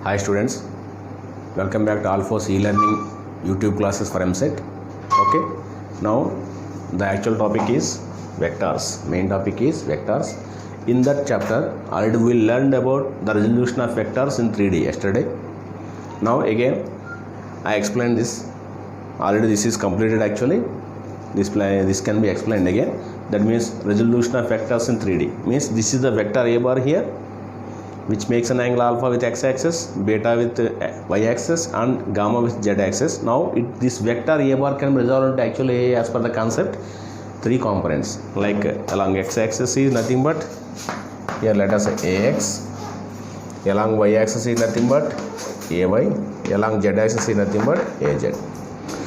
Hi students, welcome back to Alphos e-learning YouTube classes for MSET. Okay, now the actual topic is vectors. Main topic is vectors. In that chapter already we learned about the resolution of vectors in 3D yesterday. Now again I explained this. Already this is completed actually. This can be explained again. That means resolution of vectors in 3D means this is the vector A bar here, which makes an angle alpha with x-axis, beta with y-axis and gamma with z-axis. Now this vector A bar can be resolved into actually, as per the concept, three components. Like along x-axis is nothing but, here let us say ax, along y-axis is nothing but ay, along z-axis is nothing but az.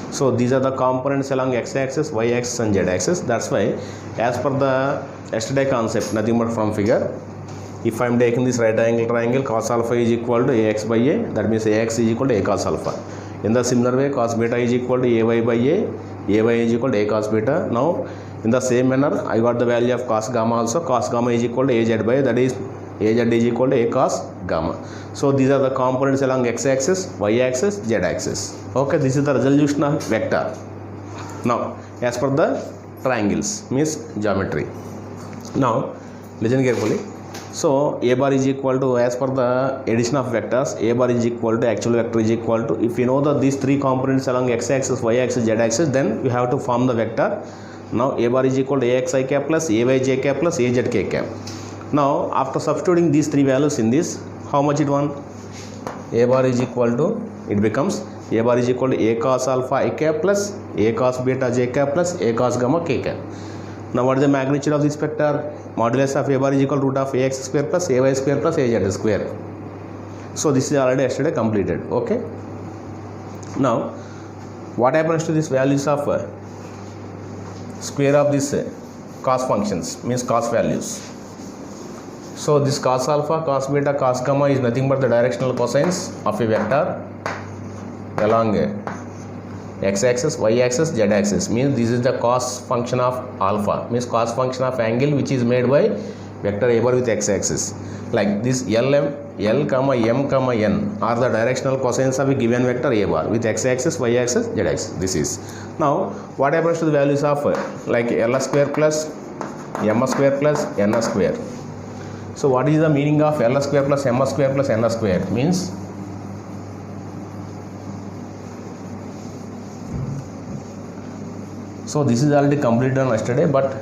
So these are the components along x-axis, y-axis and z-axis. That's why as per the yesterday concept, nothing but from figure, if I am taking this right angle triangle, cos alpha is equal to ax by a, that means ax is equal to a cos alpha. In the similar way, cos beta is equal to ay by a, ay is equal to a cos beta. Now in the same manner I got the value of cos gamma also. Cos gamma is equal to az by a, that is az is equal to a cos gamma. So these are the components along x-axis, y-axis, z-axis. Okay, this is the resolution of vector. Now as per the triangles means geometry. Now listen carefully. So a bar is equal to, as per the addition of vectors, a bar is equal to actual vector is equal to, if you know that these three components along x-axis, y-axis, z-axis, then you have to form the vector. Now a bar is equal to axi cap plus ayj cap plus azk cap. Now after substituting these three values in this, how much it won? A bar is equal to, it becomes a bar is equal to a cos alpha I cap plus a cos beta j cap plus a cos gamma k cap. Now what is the magnitude of this vector? Modulus of a bar is equal to root of ax square plus ay square plus az square. So this is already yesterday completed. Okay. Now what happens to these values of square of this cos functions, means cos values? So this cos alpha, cos beta, cos gamma is nothing but the directional cosines of a vector along x-axis, y-axis, z-axis. Means this is the cos function of alpha, means cos function of angle which is made by vector a bar with x-axis. Like this L, M, N are the directional cosines of a given vector a bar with x-axis, y-axis, z-axis. This is. Now what happens to the values of like L square plus M square plus N square? So what is the meaning of L square plus M square plus N square? Means so this is already completed on yesterday, but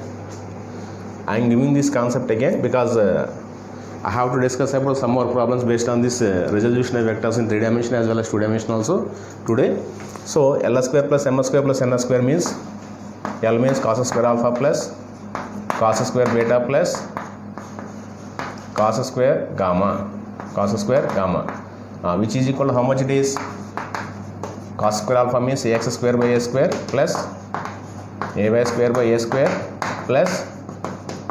I am giving this concept again because I have to discuss about some more problems based on this resolution of vectors in 3 dimension as well as 2 dimension also today. So L square plus M square plus N square means L means cos square alpha plus cos square beta plus cos square gamma, which is equal to how much it is? Cos square alpha means ax square by a square plus ay square by a square plus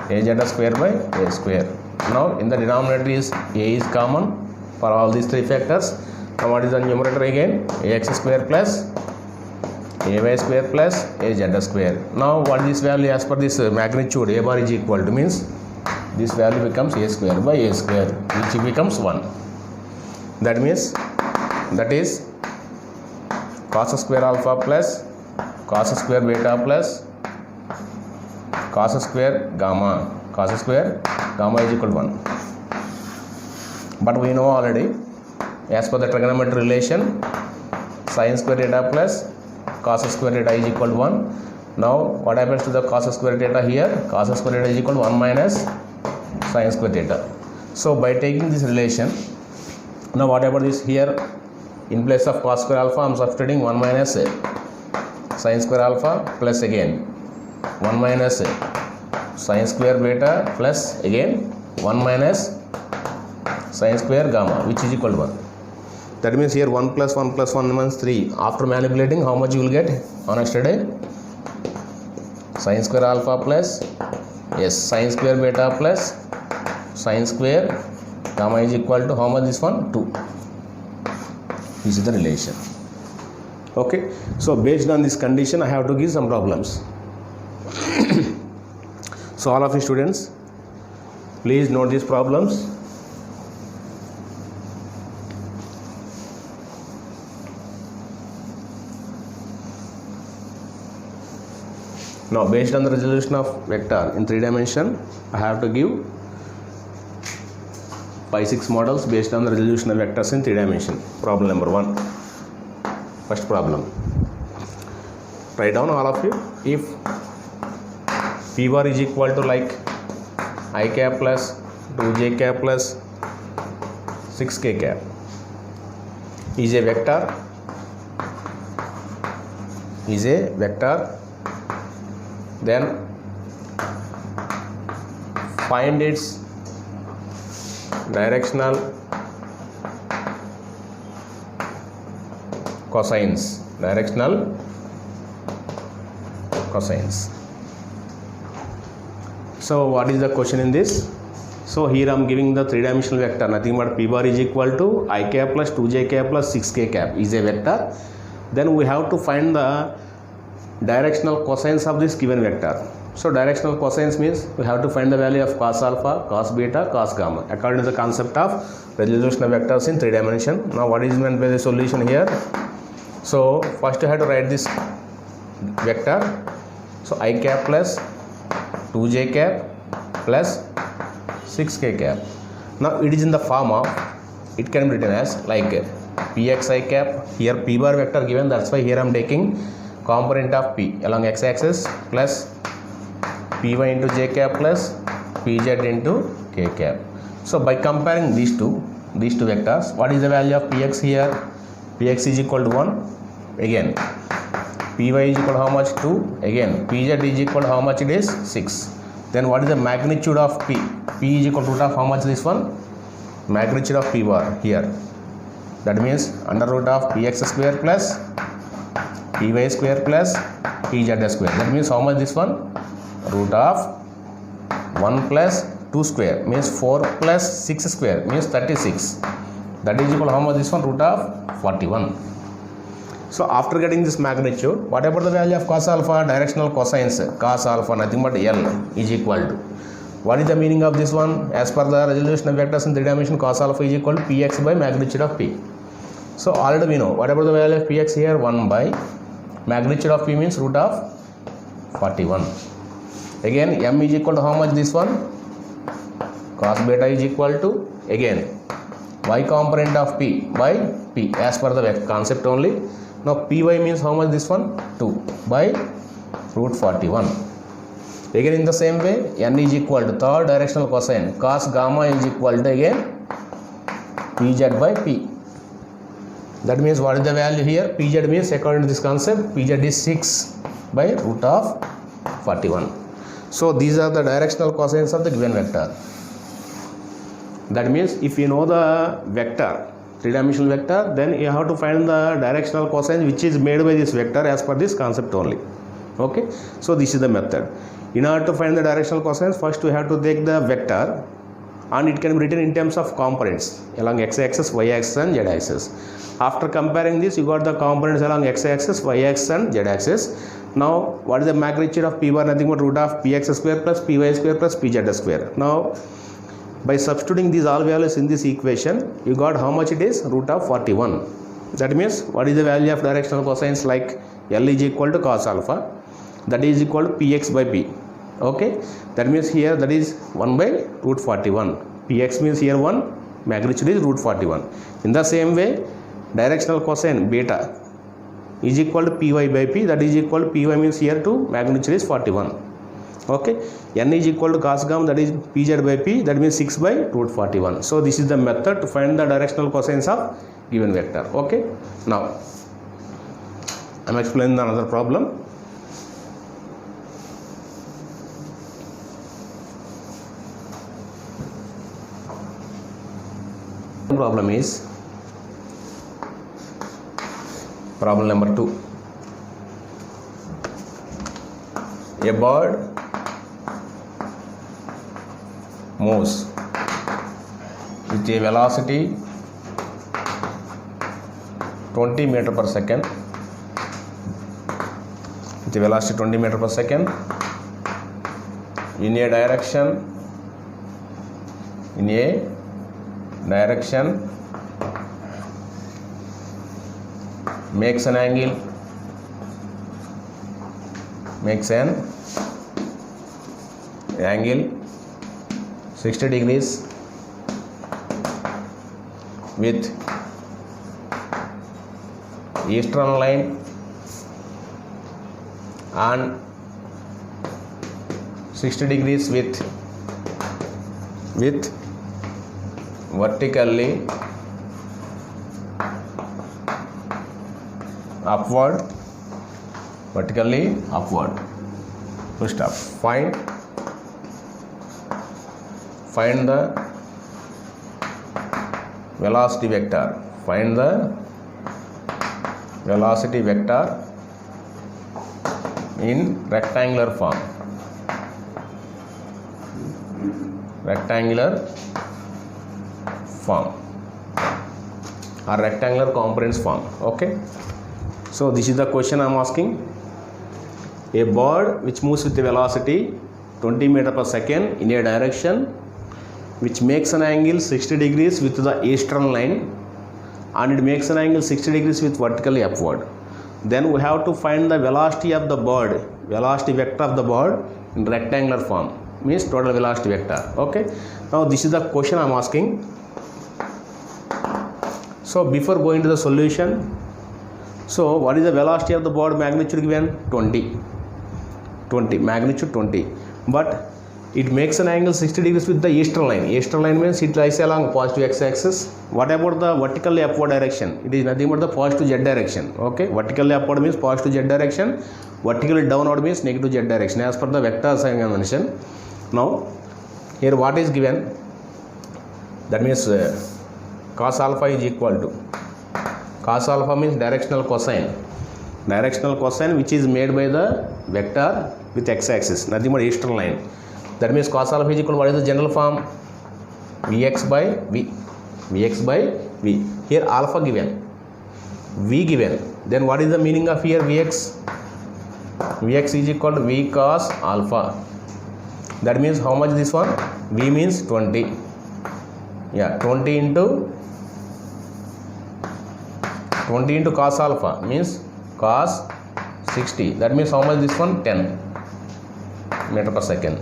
az square by a square. Now in the denominator is a is common for all these three factors. Now what is the numerator again? Ax square plus ay square plus az square. Now what is this value as per this magnitude? A bar is equal to, means this value becomes a square by a square, which becomes 1. That means that is cos square alpha plus cos square beta plus cos square gamma is equal to 1. But we know already, as per the trigonometry relation, sin square theta plus cos square theta is equal to 1. Now what happens to the cos square theta here? Cos square theta is equal to 1 minus sin square theta. So by taking this relation, now whatever this here, in place of cos square alpha I am substituting 1 minus sin square alpha plus again 1 minus sin square beta plus again 1 minus sin square gamma, which is equal to 1. That means here 1 plus 1 plus 1 means 3. After manipulating, how much you will get on yesterday? Sin square alpha plus sin square beta plus sin square gamma is equal to how much? This one 2. This is the relation. Okay, so based on this condition I have to give some problems. So all of you students, please note these problems. Now based on the resolution of vector in 3 dimension, I have to give 5-6 models based on the resolution of vectors in 3 dimension. Problem number 1. First problem. Write down all of you. If P bar is equal to like I cap plus 2j cap plus 6k cap is a vector, then find its directional cosines. So what is the question in this? So here I am giving the 3-dimensional vector, nothing but P bar is equal to I cap plus 2j cap plus 6k cap is a vector. Then we have to find the directional cosines of this given vector. So directional cosines means we have to find the value of cos alpha, cos beta, cos gamma according to the concept of resolution of vectors in 3 dimension. Now what is meant by the solution here? So first you have to write this vector. So I cap plus 2j cap plus 6k cap. Now it is in the form of, it can be written as like pxi cap. Here P bar vector given, that's why here I am taking component of P along x-axis plus Py into j cap plus Pz into k cap. So by comparing these two vectors, what is the value of Px here? Px is equal to 1. Again Py is equal to how much? 2. Again Pz is equal to how much? It is 6. Then what is the magnitude of P? P is equal to root of how much? This one? Magnitude of P bar here. That means under root of Px square plus Py square plus Pz square. That means how much this one? Root of 1 plus 2 square means 4 plus 6 square means 36. That is equal to how much this one? Root of 41. So after getting this magnitude, what about the value of cos alpha? Directional cosines. Cos alpha nothing but L is equal to. What is the meaning of this one? As per the resolution of vectors in 3 dimension, cos alpha is equal to Px by magnitude of P. So already we know. What about the value of Px here? 1 by magnitude of P means root of 41. Again M is equal to how much this one? Cos beta is equal to, again y component of P by P as per the concept only. Now Py means how much this one? 2 by root 41. Again in the same way N is equal to third directional cosine. Cos gamma is equal to again Pz by P. That means what is the value here? Pz means according to this concept, Pz is 6 by root of 41. So these are the directional cosines of the given vector. That means if you know the vector, 3-dimensional vector, then you have to find the directional cosine which is made by this vector as per this concept only. Okay, so this is the method. In order to find the directional cosines, first we have to take the vector and it can be written in terms of components along x-axis, y-axis and z-axis. After comparing this, you got the components along x-axis, y-axis and z-axis. Now what is the magnitude of P bar? Nothing but root of Px square plus Py square plus Pz square. Now by substituting these all values in this equation, you got how much it is? Root of 41. That means what is the value of directional cosines? Like L is equal to cos alpha, that is equal to Px by P. Okay, that means here that is 1 by root 41. Px means here 1, magnitude is root 41. In the same way, directional cosine beta is equal to Py by P, that is equal to Py means here 2, magnitude is 41. Okay, N is equal to cos gamma, that is Pz by P, that means 6 by root 41. So this is the method to find the directional cosines of given vector. Okay, now I am explaining another problem. Problem is problem number 2. A bird moves with a velocity 20 meter per second, with a velocity 20 meter per second in a direction makes an angle makes an angle 60 degrees with eastern line and 60 degrees with vertically upward. Full stop. Find the velocity vector. Find the velocity vector in rectangular form. Or rectangular components form. Okay, so this is the question I am asking. A bird which moves with the velocity 20 meters per second in a direction which makes an angle 60 degrees with the eastern line and it makes an angle 60 degrees with vertically upward. Then we have to find the velocity of the bird, velocity vector of the bird in rectangular form, means total velocity vector. Okay, now this is the question I am asking. So before going to the solution, so what is the velocity of the bird? Magnitude given 20, magnitude 20, but it makes an angle 60 degrees with the eastern line. Eastern line means it lies along positive x-axis. What about the vertically upward direction? It is nothing but the positive z direction. Okay, vertically upward means positive z direction, vertically downward means negative z direction as per the vectors I mentioned. Now here what is given? That means cos alpha is equal to, cos alpha means directional cosine which is made by the vector with x-axis, nothing but eastern line. That means cos alpha is equal to, what is the general form? Vx by v. Here alpha given, v given, then what is the meaning of here Vx? Vx is equal to v cos alpha. That means how much this one? V means 20. Yeah, 20 into cos alpha means cos 60. That means how much this one? 10 meter per second.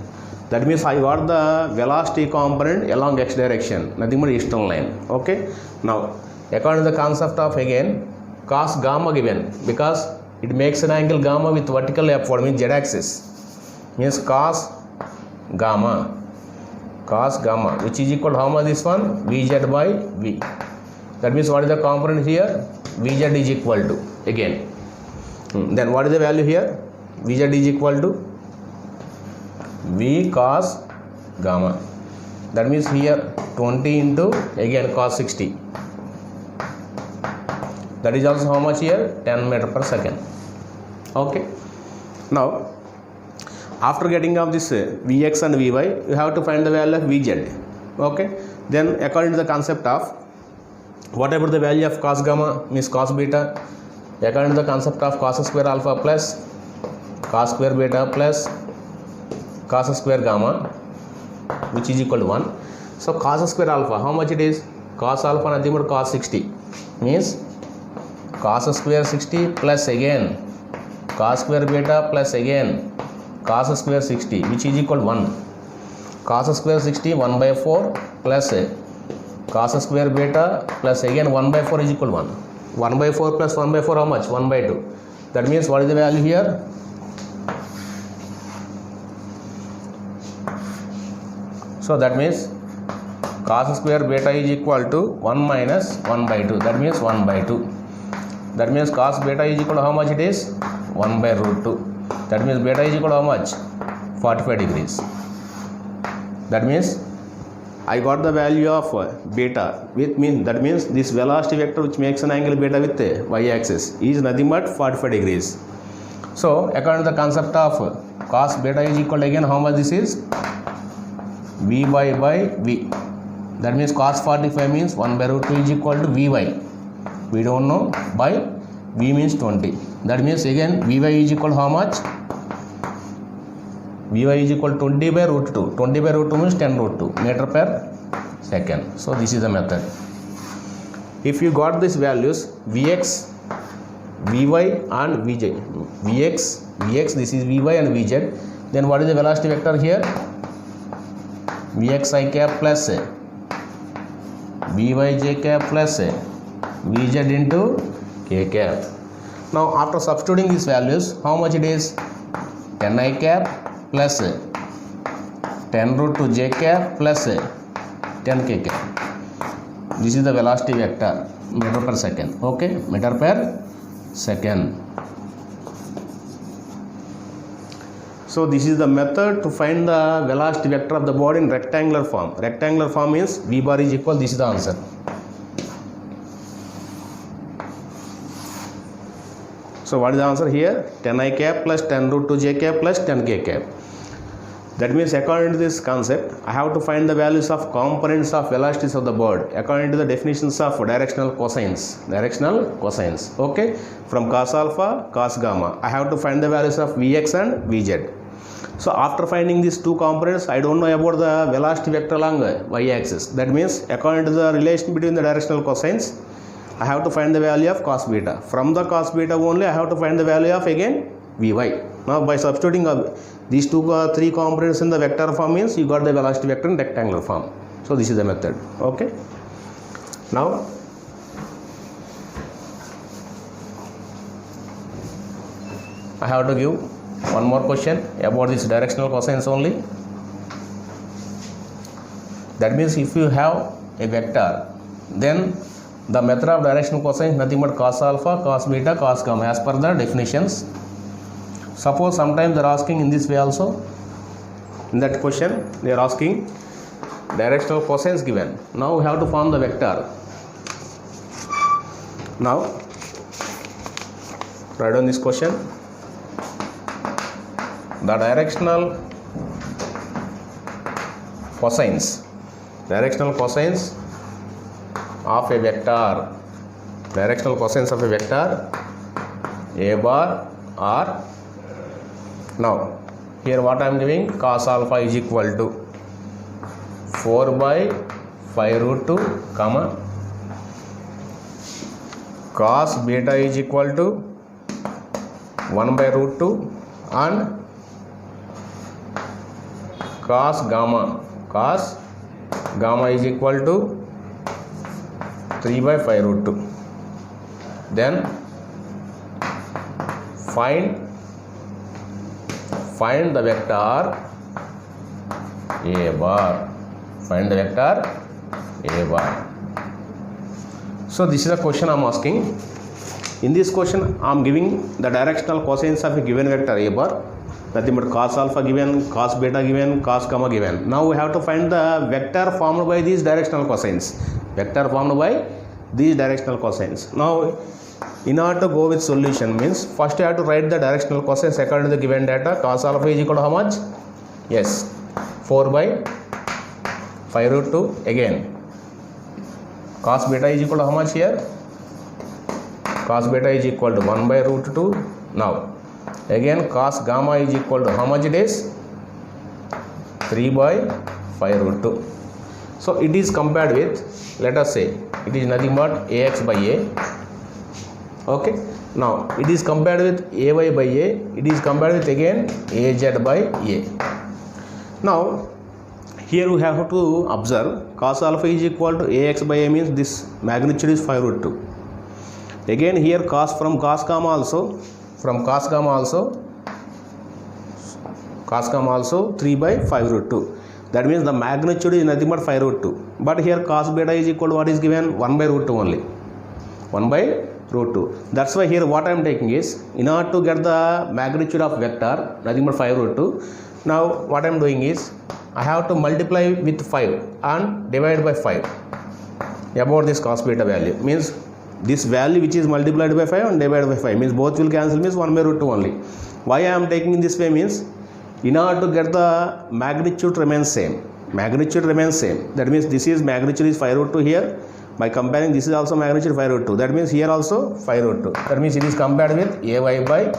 That means I got the velocity component along x direction, nothing but eastern line. Okay, now according to the concept of again cos gamma given, because it makes an angle gamma with vertically upward means z axis, means cos gamma which is equal to how much this one? Vz by v. That means what is the component here? Vz is equal to, again, then what is the value here? Vz is equal to v cos gamma. That means here 20 into again cos 60. That is also how much here? 10 meter per second. Okay, now after getting of this Vx and Vy, you have to find the value of Vz. Okay, then according to the concept of whatever the value of cos gamma means cos beta, according to the concept of cos square alpha plus cos square beta plus cos square gamma which is equal to 1. So cos square alpha, how much it is? Cos alpha nothing but cos 60, means cos square 60 plus again cos square beta plus again cos square 60 which is equal to 1. Cos square 60 1 by 4 plus cos square beta plus again 1 by 4 is equal to 1. 1 by 4 plus 1 by 4 how much? 1 by 2. That means what is the value here? So that means cos square beta is equal to 1 minus 1 by 2. That means 1 by 2. That means cos beta is equal to how much it is? 1 by root 2. That means beta is equal to how much? 45 degrees. That means I got the value of beta with mean, that means this velocity vector which makes an angle beta with y-axis is nothing but 45 degrees. So according to the concept of cos beta is equal to again how much this is? Vy by v. That means cos 45 means 1 by root 2 is equal to Vy. We don't know, by v means 20. That means again Vy is equal to how much? Vy is equal to 20 by root 2. 20 by root 2 means 10 root 2 meter per second. So this is the method. If you got these values, Vx Vy and Vj. Vx, this is Vy and Vz. Then what is the velocity vector here? Vxi cap plus Vyj cap plus Vz into k cap. Now after substituting these values, how much it is? 10I cap plus 10 root 2 j cap plus 10 k cap. This is the velocity vector, meter per second. Okay, meter per second. So this is the method to find the velocity vector of the body in rectangular form. Rectangular form means V bar is equal, this is the answer. So what is the answer here? 10I cap plus 10 root 2 j cap plus 10 k cap. That means according to this concept, I have to find the values of components of velocities of the bird according to the definitions of directional cosines. Okay, from cos alpha, cos gamma, I have to find the values of Vx and Vz. So after finding these two components, I don't know about the velocity vector along y-axis. That means according to the relation between the directional cosines, I have to find the value of cos beta. From the cos beta only, I have to find the value of again Vy. Now by substituting these three components in the vector form means you got the velocity vector in rectangular form. So this is the method. Okay. Now I have to give one more question about this directional cosines only. That means if you have a vector, then the method of directional cosine is nothing but cos alpha, cos beta, cos gamma as per the definitions. Suppose sometimes they are asking in this way also. In that question they are asking directional cosines given. Now we have to form the vector. Now write down this question. The directional cosines of a vector, a bar are, now here what I am giving, cos alpha is equal to 4 by 5 root 2 comma cos beta is equal to 1 by root 2 and cos gamma is equal to 3 by 5 root 2. Then find the vector a bar. So this is the question I am asking. In this question I am giving the directional cosines of a given vector a bar. Nothing but cos alpha given, cos beta given, cos gamma given. Now we have to find the vector formed by these directional cosines. Now in order to go with solution means first you have to write the directional cosines according to the given data. Cos alpha is equal to how much? Yes, 4 by 5 root 2 again. Cos beta is equal to how much here? Cos beta is equal to 1 by root 2. Now again cos gamma is equal to how much it is? 3 by 5 root 2. So it is compared with, let us say it is nothing but ax by a. Okay, now it is compared with ay by a, it is compared with again az by a. Now here we have to observe cos alpha is equal to ax by a means this magnitude is 5 root 2. Again here from cos gamma also 3 by 5 root 2. That means the magnitude is nothing but 5 root 2. But here cos beta is equal to what is given? 1 by root 2 only. 1 by root 2. That's why here what I am taking is, in order to get the magnitude of vector, nothing but 5 root 2. Now what I am doing is, I have to multiply with 5 and divide by 5 about this cos beta value. Means this value which is multiplied by 5 and divided by 5 means both will cancel, means 1 by root 2 only. Why I am taking in this way means, in order to get the magnitude remains same. That means this is magnitude is 5 root 2 here. By comparing, this is also magnitude 5 root 2. That means here also 5 root 2. That means it is compared with ay by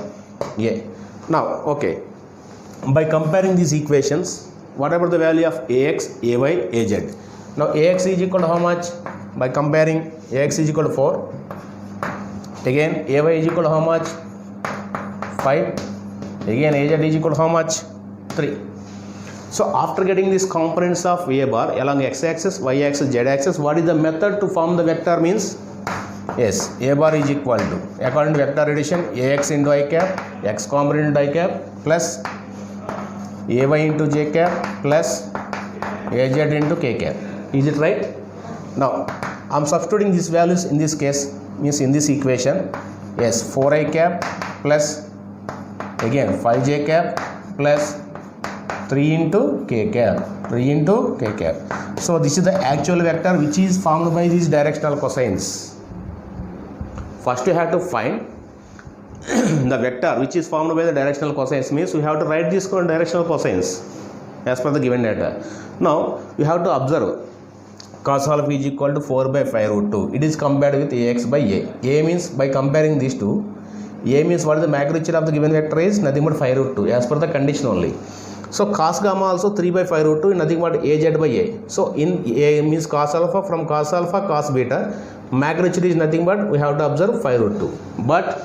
a. Now, okay. By comparing these equations, whatever the value of ax, ay, az. Now ax is equal to how much? By comparing, ax is equal to 4. Again ay is equal to how much? 5. Again az is equal to how much? 3. So after getting these components of a bar along x-axis, y-axis, z-axis, what is the method to form the vector means? Yes, a bar is equal to, according to vector addition, ax into I cap, x component into I cap, plus ay into j cap, plus az into k cap. Is it right? Now I am substituting these values in this case, means in this equation. Yes, 4i cap plus again 5j cap plus 3 into k cap, 3 into k cap. So this is the actual vector which is formed by these directional cosines. First you have to find the vector which is formed by the directional cosines, means we have to write these directional cosines as per the given data. Now you have to observe cos alpha is equal to 4 by 5 root 2. It is compared with ax by a. A means by comparing these two, a means what is the magnitude of the given vector is nothing but 5 root 2 as per the condition only. So cos gamma also 3 by 5 root 2 is nothing but az by a. So in a means cos alpha, from cos alpha cos beta, magnitude is nothing but we have to observe 5 root 2. But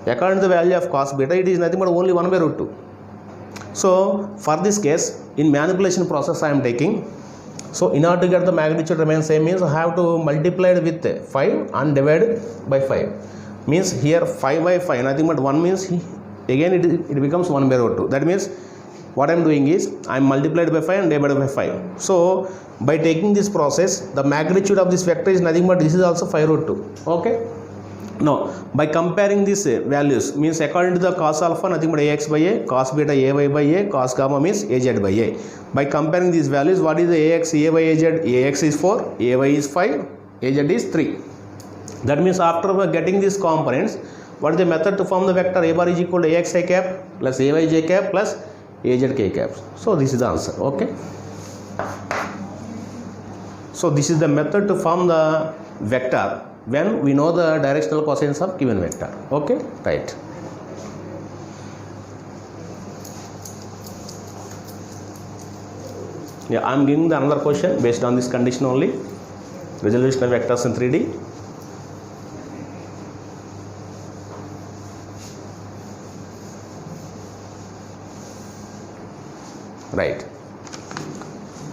according to the value of cos beta, it is nothing but only 1 by root 2. So for this case, in manipulation process I am taking. So in order to get the magnitude remain same, means I have to multiply it with 5 and divide by 5. Means here 5 by 5 nothing but 1, means again it becomes 1 by root 2. That means what I am doing is I am multiplied by 5 and divided by 5. So by taking this process, the magnitude of this vector is nothing but this is also 5 root 2. Okay. Now by comparing these values, means according to the cos alpha nothing but ax by a, cos beta ay by a, cos gamma means az by a. By comparing these values, what is the ax, a by az? Ax is 4, ay is 5, az is 3. That means after getting these components, what is the method to form the vector? A bar is equal to ax I cap plus ay j cap plus az k cap. So this is the answer. Okay. So this is the method to form the vector when we know the directional cosines of given vector. Okay, right. Yeah, I am giving the another question based on this condition only. Resolution of vectors in 3D. Right.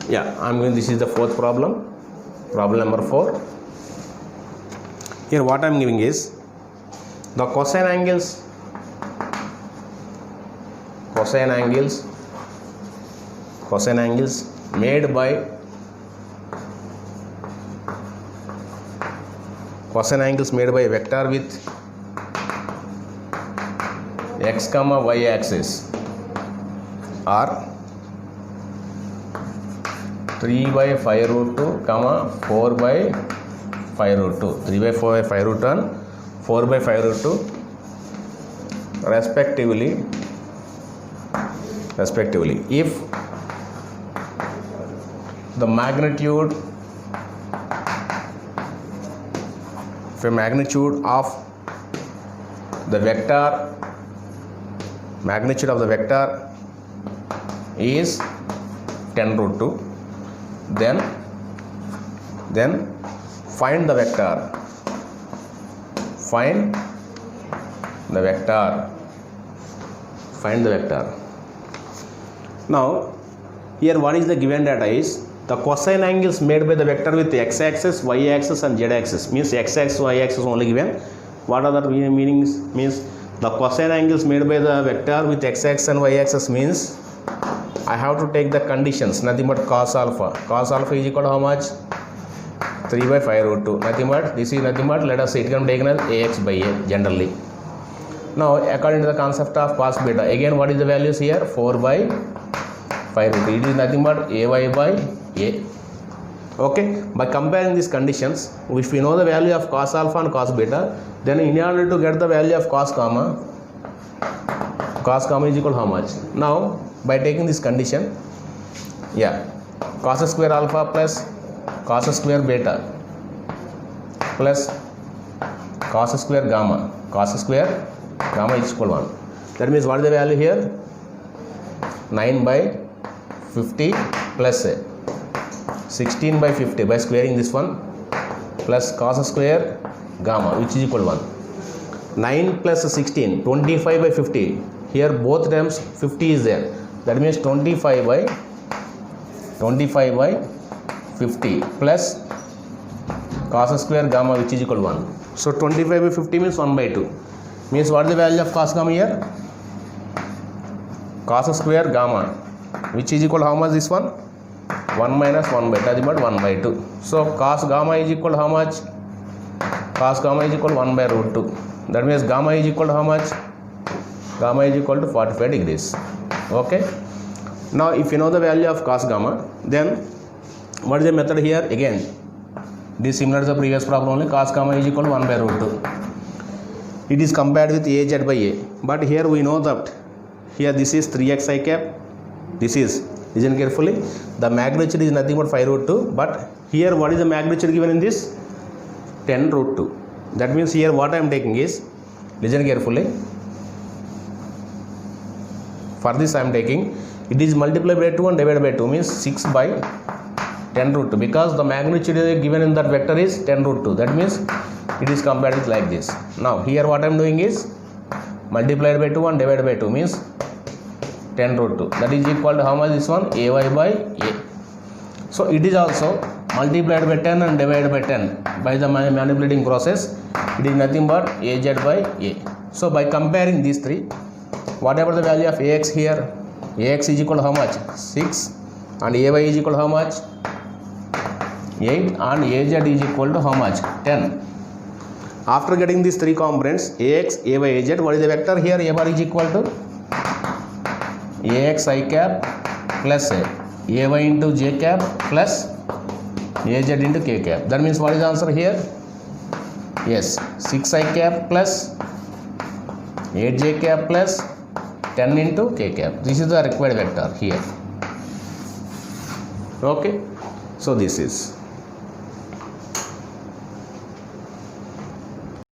Yeah, I am going. This is the fourth problem. Problem number 4. Here what I am giving is the cosine angles made by a vector with x comma y axis are 3 by 5 root 2 comma 4 by 5 root 2, 3 by 4 by 5 root 1, 4 by 5 root 2 respectively. If the magnitude of the vector is 10 root 2, then find the vector. Now here what is the given data is the cosine angles made by the vector with x-axis, y-axis and z-axis. Means x-axis, y-axis only given. What are the meanings? Means the cosine angles made by the vector with x-axis and y-axis means I have to take the conditions, nothing but cos alpha. Cos alpha is equal to how much? 3 by 5 root 2. Nothing but, this is nothing but, let us say it can be taken as ax by a generally. Now according to the concept of cos beta, again what is the values here? 4 by 5 root 2. It is nothing but ay by a. Okay. By comparing these conditions, if we know the value of cos alpha and cos beta, then in order to get the value of cos gamma is equal to how much? Now by taking this condition, yeah, cos square alpha plus cos square beta plus cos square gamma is equal to 1. That means what is the value here? 9 by 50 plus 16 by 50 by squaring this one plus cos square gamma which is equal to 1. 9 plus 16, 25 by 50. Here both terms 50 is there. That means 25 by 50 plus cos square gamma, which is equal to 1. So 25 by 50 means 1 by 2. Means what is the value of cos gamma here? Cos square gamma, which is equal to how much this one? 1 minus 1 by 2, that is about 1 by 2. So cos gamma is equal to how much? Cos gamma is equal to 1 by root 2. That means gamma is equal to how much? Gamma is equal to 45 degrees. Okay. Now if you know the value of cos gamma, then what is the method here? Again, this is similar to the previous problem only. Cos gamma is equal to 1 by root 2. It is compared with AZ by A. But here we know that here this is 3xi cap. This is, listen carefully, the magnitude is nothing but 5 root 2. But here what is the magnitude given in this? 10 root 2. That means here what I am taking is, listen carefully, for this I am taking, it is multiplied by 2 and divided by 2, means 6 by 10 root 2, because the magnitude given in that vector is 10 root 2. That means it is compared with like this. Now here what I am doing is multiplied by 2 and divided by 2, means 10 root 2. That is equal to how much this one? AY by A. So it is also multiplied by 10 and divided by 10 by the manipulating process. It is nothing but AZ by A. So by comparing these three, whatever the value of AX here, AX is equal to how much? 6, and AY is equal to how much? 8, and AZ is equal to how much? 10. After getting these three components, AX, AY, AZ, what is the vector here? A bar is equal to AX I cap plus AY into J cap plus AZ into K cap. That means what is the answer here? Yes, 6I cap plus 8J cap plus 10 into K cap. This is the required vector here. Okay, so this is